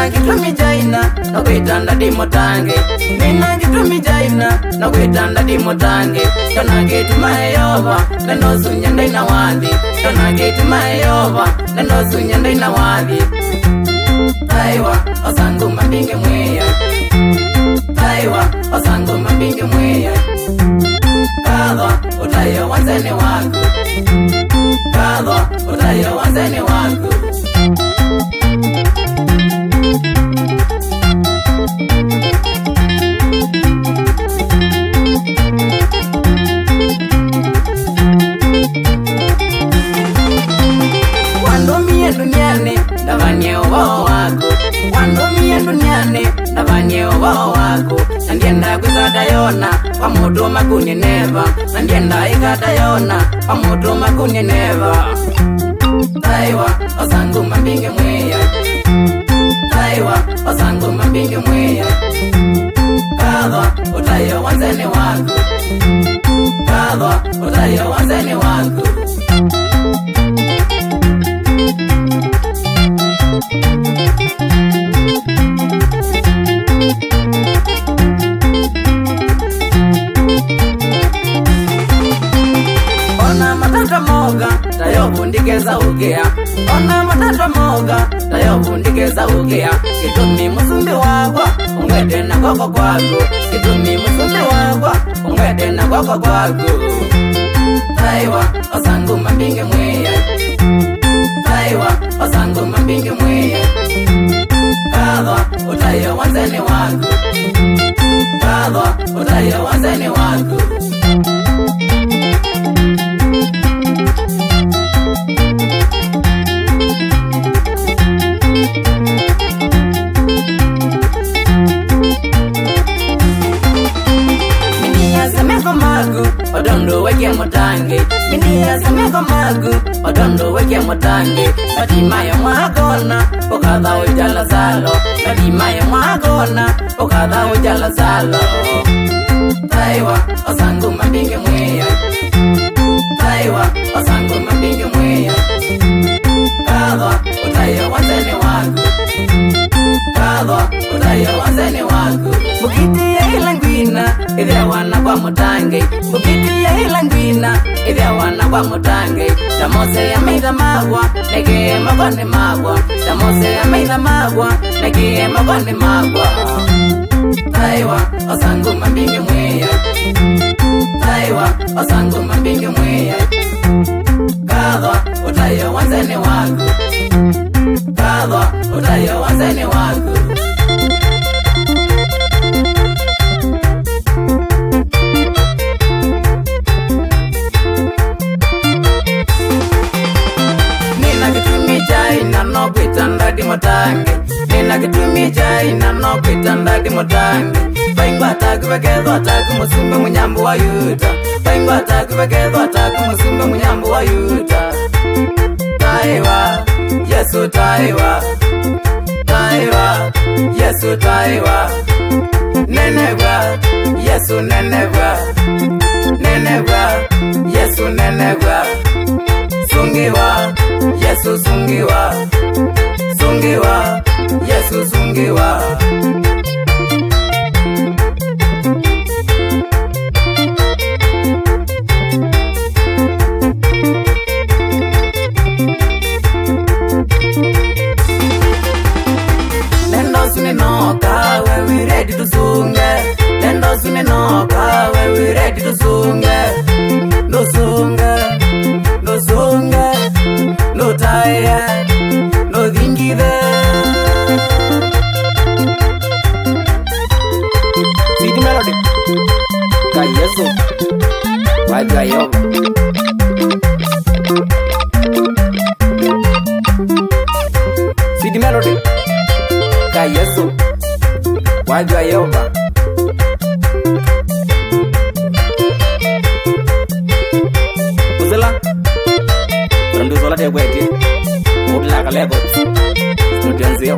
Nina gitumi jaina na kwitanda di mutange. Nina gitumi jaina na kwitanda di mutange. Kana gituma Yehova na no sunya ndaina wathi. Kana gituma Yehova na no sunya ndaina wathi. Taiwa osangu mambinge mweya. Taiwa osangu mambinge mweya. Kadha utayo wanzeni waku. Kadha utayo wanzeni waku. Wandomie duniani ndavanye ubao wako. Wandomie duniani ndavanye ubao wako. Nandienda kwikata yona kwa mutu makuni neva. Nandienda ikata yona kwa mutu makuni neva. Taiwa osangu mambinge mweya. Taiwa osangu mambinge mweya. Kadha utayo wanzeni wako. Kadha utayo wanzeni wako. Ona matata moga tayo bundikeza ugea. Ona matata moga tayo bundikeza ugea. Kitumi musumbi wagwa ungwete na koko kwako. Kitumi musumbi wagwa ungwete na koko kwako. Taiwa osangu mambinge mweya. Taiwa osangu mambinge mweya. Kadha utayo wanzeni wako. Kadha utayo wanzeni wako. Odondo weke mutange. Minia semeko magu. Odondo weke mutange. Katimayo mwakona ukadha ujala zalo. Katimayo mwakona ukadha ujala zalo. Taiwa osangu mambinge mweya. Taiwa osangu mambinge mweya. Kadha utayo wanzeni wako. Kadha utayo wanzeni wako. Mukiti ya ilangwina idhia wana kwa mutange. Mukiti ya ilangwina idhia wana kwa mutange. Tamose ya meida magwa nege magwane magwa. Tamose ya meida magwa nege magwane magwa. Taiwa osangu mambinge mweya. Taiwa osangu mambinge mweya. Kadha utayo wanzeni wako. Kadha utayo wanzeni wako. Nina gitumi jaina no kwitanda di mutange. Nina gitumi jaina no kwitanda di mutange. Baingwa takubekezo ataku musumbe munyambu wa Yuda. Baingwa takubekezo ataku musumbe munyambu wa Yuda. Taiwa Yesu taiwa. Taiwa Yesu taiwa. Nenegwa Yesu nenegwa. Nenegwa Yesu nenegwa. Sungiwa Yesu sungiwa. Sungiwa Yesu sungiwa. Lendo sunenoka when we ready to sunge. Lendo sunenoka when we ready to sunge. No sunge. No sunge. No tire. No dingide. See the melody. Kayeso. Why Gayo? See the melody. Kayeso. Why Gayo? Uzela. From the Zola de Weti. Would like a level. Studio Zio.